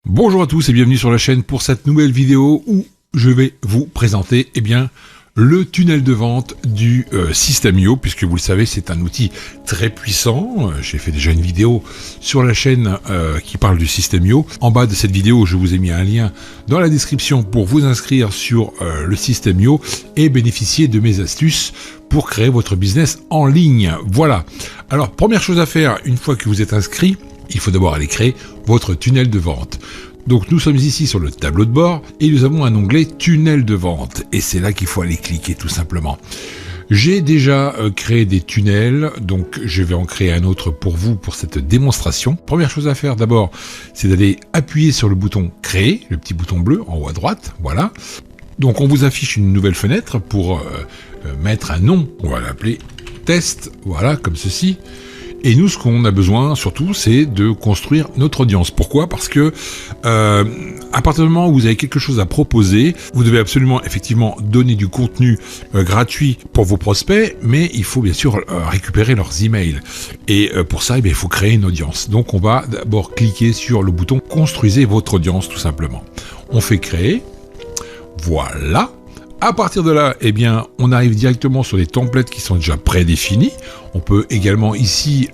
Bonjour à tous et bienvenue sur la chaîne pour cette nouvelle vidéo où je vais vous présenter le tunnel de vente du System.io, puisque vous le savez c'est un outil très puissant. J'ai fait déjà une vidéo sur la chaîne qui parle du System.io. En bas de cette vidéo je vous ai mis un lien dans la description pour vous inscrire sur le System.io et bénéficier de mes astuces pour créer votre business en ligne. Voilà. Alors première chose à faire une fois que vous êtes inscrit, il faut d'abord aller créer votre tunnel de vente. Donc nous sommes ici sur le tableau de bord et nous avons un onglet tunnel de vente et c'est là qu'il faut aller cliquer tout simplement. J'ai déjà créé des tunnels, donc je vais en créer un autre pour vous pour cette démonstration. Première chose à faire d'abord, c'est d'aller appuyer sur le bouton créer, le petit bouton bleu en haut à droite, voilà. Donc on vous affiche une nouvelle fenêtre pour mettre un nom, on va l'appeler test, voilà, comme ceci. Et nous, ce qu'on a besoin, surtout, c'est de construire notre audience. Pourquoi ? Parce que, à partir du moment où vous avez quelque chose à proposer, vous devez absolument, effectivement, donner du contenu gratuit pour vos prospects, mais il faut bien sûr récupérer leurs emails. Et pour ça, il faut créer une audience. Donc, on va d'abord cliquer sur le bouton « Construisez votre audience », tout simplement. On fait « Créer ». Voilà. À partir de là, on arrive directement sur les templates qui sont déjà prédéfinis. On peut également ici,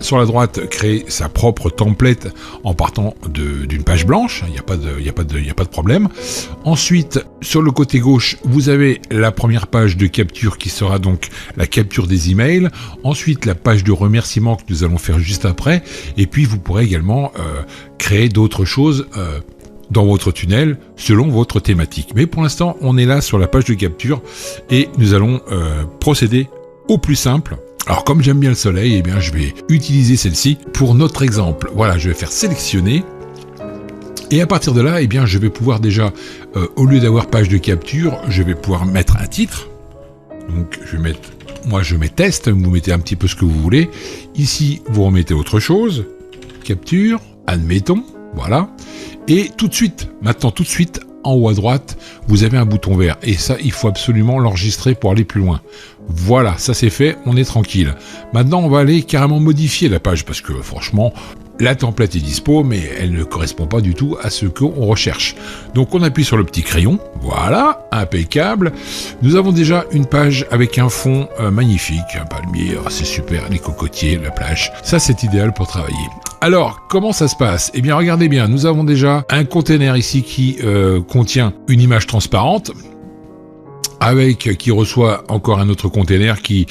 sur la droite, créer sa propre template en partant d'une page blanche. Il n'y a pas de problème. Ensuite, sur le côté gauche, vous avez la première page de capture qui sera donc la capture des emails. Ensuite, la page de remerciement que nous allons faire juste après. Et puis, vous pourrez également créer d'autres choses dans votre tunnel selon votre thématique. Mais pour l'instant, on est là sur la page de capture et nous allons procéder au plus simple. Alors comme j'aime bien le soleil, je vais utiliser celle-ci pour notre exemple. Voilà, je vais faire sélectionner et à partir de là, je vais pouvoir déjà, au lieu d'avoir page de capture, je vais pouvoir mettre un titre. Donc je mets test, vous mettez un petit peu ce que vous voulez. Ici, vous remettez autre chose, capture, admettons, voilà. Et tout de suite, en haut à droite, vous avez un bouton vert. Et ça, il faut absolument l'enregistrer pour aller plus loin. Voilà, ça c'est fait, on est tranquille. Maintenant, on va aller carrément modifier la page parce que franchement, la template est dispo, mais elle ne correspond pas du tout à ce qu'on recherche. Donc on appuie sur le petit crayon, voilà, impeccable. Nous avons déjà une page avec un fond magnifique, un palmier, c'est super, les cocotiers, la plage. Ça c'est idéal pour travailler. Alors, comment ça se passe ? Regardez bien, nous avons déjà un container ici qui contient une image transparente, qui reçoit encore un autre container qui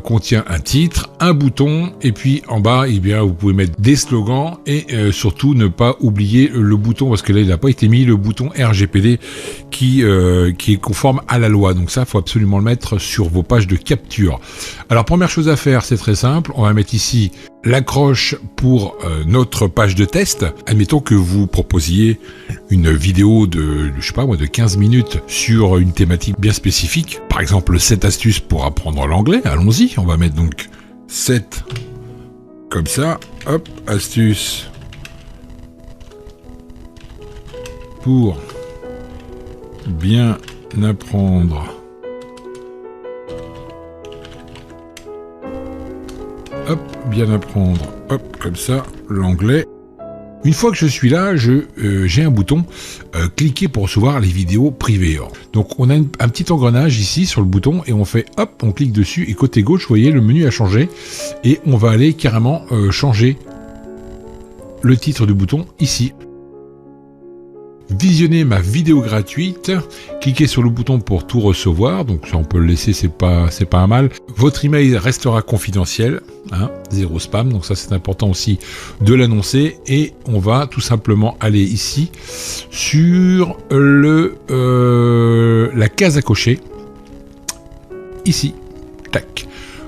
contient un titre, un bouton, et puis en bas, vous pouvez mettre des slogans et surtout ne pas oublier le bouton, parce que là, il n'a pas été mis, le bouton RGPD qui est conforme à la loi. Donc ça, il faut absolument le mettre sur vos pages de capture. Alors, première chose à faire, c'est très simple. On va mettre ici l'accroche pour notre page de test. Admettons que vous proposiez une vidéo de 15 minutes sur une thématique bien spécifique. Par exemple, 7 astuces pour apprendre l'anglais. Allons-y, on va mettre donc 7 comme ça. Hop, astuces pour bien apprendre bien apprendre, comme ça, l'anglais. Une fois que je suis là, j'ai un bouton cliquer pour recevoir les vidéos privées. Donc on a un petit engrenage ici sur le bouton et on fait on clique dessus et côté gauche, vous voyez, le menu a changé et on va aller carrément changer le titre du bouton ici. Visionner ma vidéo gratuite, cliquez sur le bouton pour tout recevoir, donc ça on peut le laisser, c'est pas un mal. Votre email restera confidentiel, zéro spam, donc ça c'est important aussi de l'annoncer. Et on va tout simplement aller ici sur la case à cocher, ici, tac.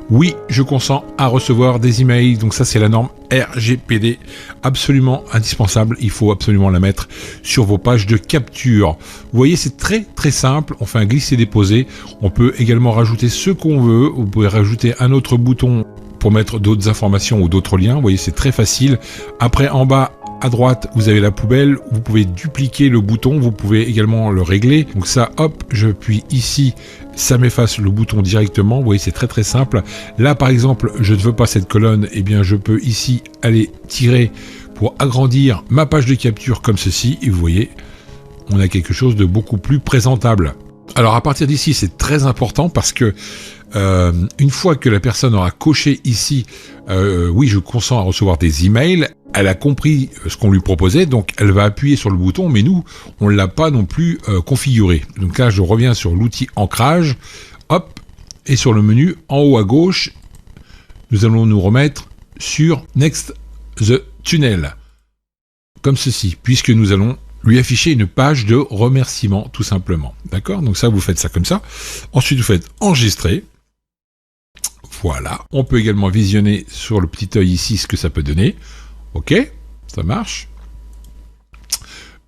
Oui, je consens à recevoir des emails, donc ça c'est la norme RGPD, absolument indispensable, il faut absolument la mettre sur vos pages de capture. Vous voyez, c'est très très simple, on fait un glisser-déposer, on peut également rajouter ce qu'on veut, vous pouvez rajouter un autre bouton pour mettre d'autres informations ou d'autres liens, vous voyez, c'est très facile. Après, en bas, à droite, vous avez la poubelle, vous pouvez dupliquer le bouton, vous pouvez également le régler. Donc ça, hop, j'appuie ici, ça m'efface le bouton directement. Vous voyez, c'est très très simple. Là, par exemple, je ne veux pas cette colonne, eh bien, je peux ici aller tirer pour agrandir ma page de capture comme ceci, et vous voyez, on a quelque chose de beaucoup plus présentable. Alors à partir d'ici, c'est très important parce que une fois que la personne aura coché ici, oui, je consens à recevoir des emails, elle a compris ce qu'on lui proposait, donc elle va appuyer sur le bouton, mais nous, on ne l'a pas non plus configuré. Donc là, je reviens sur l'outil ancrage, hop, et sur le menu en haut à gauche, nous allons nous remettre sur Next the Tunnel, comme ceci, puisque nous allons lui afficher une page de remerciement, tout simplement. D'accord? Donc ça, vous faites ça comme ça. Ensuite, vous faites enregistrer. Voilà. On peut également visionner sur le petit œil ici ce que ça peut donner. Ok, ça marche.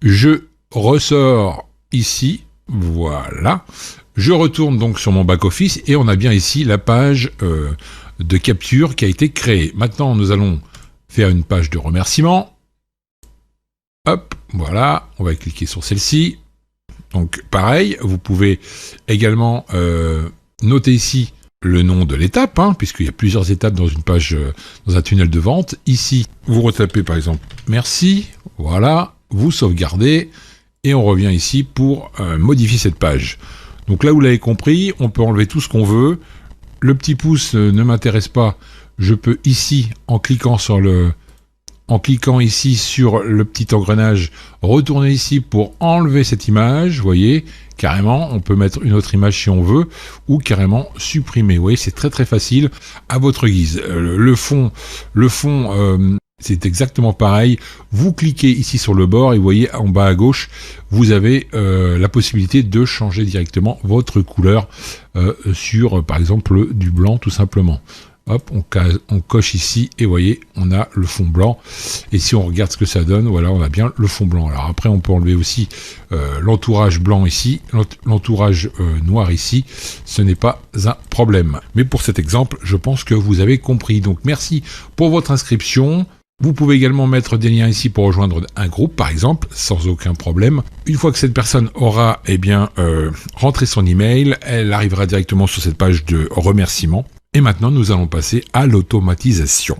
Je ressors ici. Voilà. Je retourne donc sur mon back-office et on a bien ici la page de capture qui a été créée. Maintenant, nous allons faire une page de remerciement. Hop, voilà, on va cliquer sur celle-ci. Donc pareil, vous pouvez également noter ici le nom de l'étape, hein, puisqu'il y a plusieurs étapes dans une page, dans un tunnel de vente. Ici, vous retapez par exemple « Merci », voilà, vous sauvegardez, et on revient ici pour modifier cette page. Donc là, vous l'avez compris, on peut enlever tout ce qu'on veut. Le petit pouce ne m'intéresse pas, je peux ici, en cliquant ici sur le petit engrenage, retourner ici pour enlever cette image, vous voyez, carrément, on peut mettre une autre image si on veut, ou carrément supprimer, vous voyez, c'est très très facile, à votre guise. Le fond, c'est exactement pareil, vous cliquez ici sur le bord et vous voyez en bas à gauche, vous avez la possibilité de changer directement votre couleur sur, par exemple, du blanc tout simplement. Hop, on coche ici et vous voyez, on a le fond blanc. Et si on regarde ce que ça donne, voilà, on a bien le fond blanc. Alors après, on peut enlever aussi l'entourage blanc ici, l'entourage noir ici. Ce n'est pas un problème. Mais pour cet exemple, je pense que vous avez compris. Donc merci pour votre inscription. Vous pouvez également mettre des liens ici pour rejoindre un groupe, par exemple, sans aucun problème. Une fois que cette personne aura rentré son email, elle arrivera directement sur cette page de remerciement. Et maintenant, nous allons passer à l'automatisation.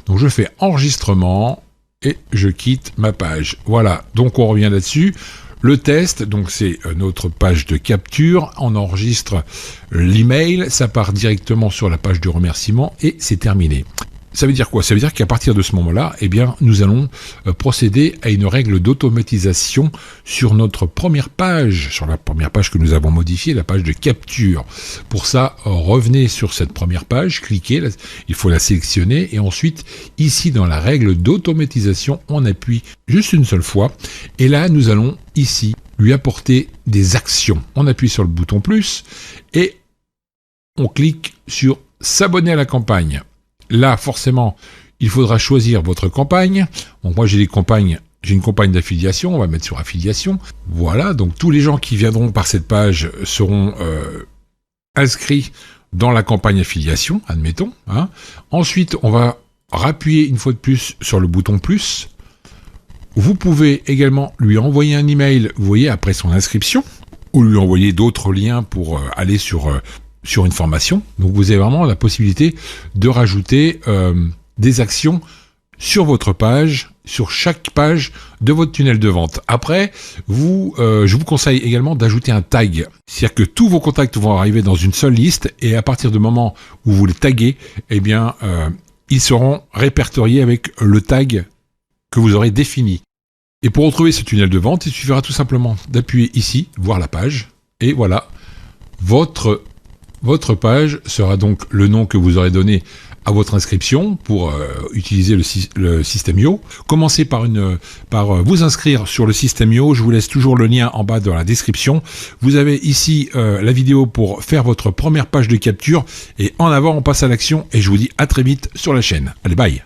Donc, je fais enregistrement et je quitte ma page. Voilà, donc on revient là-dessus. Le test, donc c'est notre page de capture. On enregistre l'email, ça part directement sur la page de remerciement et c'est terminé. Ça veut dire quoi? Ça veut dire qu'à partir de ce moment-là, eh bien, nous allons procéder à une règle d'automatisation sur notre première page, sur la première page que nous avons modifiée, la page de capture. Pour ça, revenez sur cette première page, cliquez, il faut la sélectionner, et ensuite, ici, dans la règle d'automatisation, on appuie juste une seule fois, et là, nous allons, ici, lui apporter des actions. On appuie sur le bouton plus, et on clique sur « S'abonner à la campagne ». Là, forcément, il faudra choisir votre campagne. Donc moi, j'ai une campagne d'affiliation. On va mettre sur affiliation. Voilà. Donc tous les gens qui viendront par cette page seront inscrits dans la campagne affiliation, admettons. Hein. Ensuite, on va rappuyer une fois de plus sur le bouton plus. Vous pouvez également lui envoyer un email, vous voyez, après son inscription, ou lui envoyer d'autres liens pour aller sur une formation. Donc vous avez vraiment la possibilité de rajouter des actions sur votre page, sur chaque page de votre tunnel de vente. Après, je vous conseille également d'ajouter un tag. C'est-à-dire que tous vos contacts vont arriver dans une seule liste et à partir du moment où vous les taguez, eh bien, ils seront répertoriés avec le tag que vous aurez défini. Et pour retrouver ce tunnel de vente, il suffira tout simplement d'appuyer ici, voir la page, et voilà, votre page sera donc le nom que vous aurez donné à votre inscription pour utiliser le System.io. Commencez par vous inscrire sur le System.io. Je vous laisse toujours le lien en bas dans la description. Vous avez ici la vidéo pour faire votre première page de capture. Et en avant, on passe à l'action. Et je vous dis à très vite sur la chaîne. Allez, bye!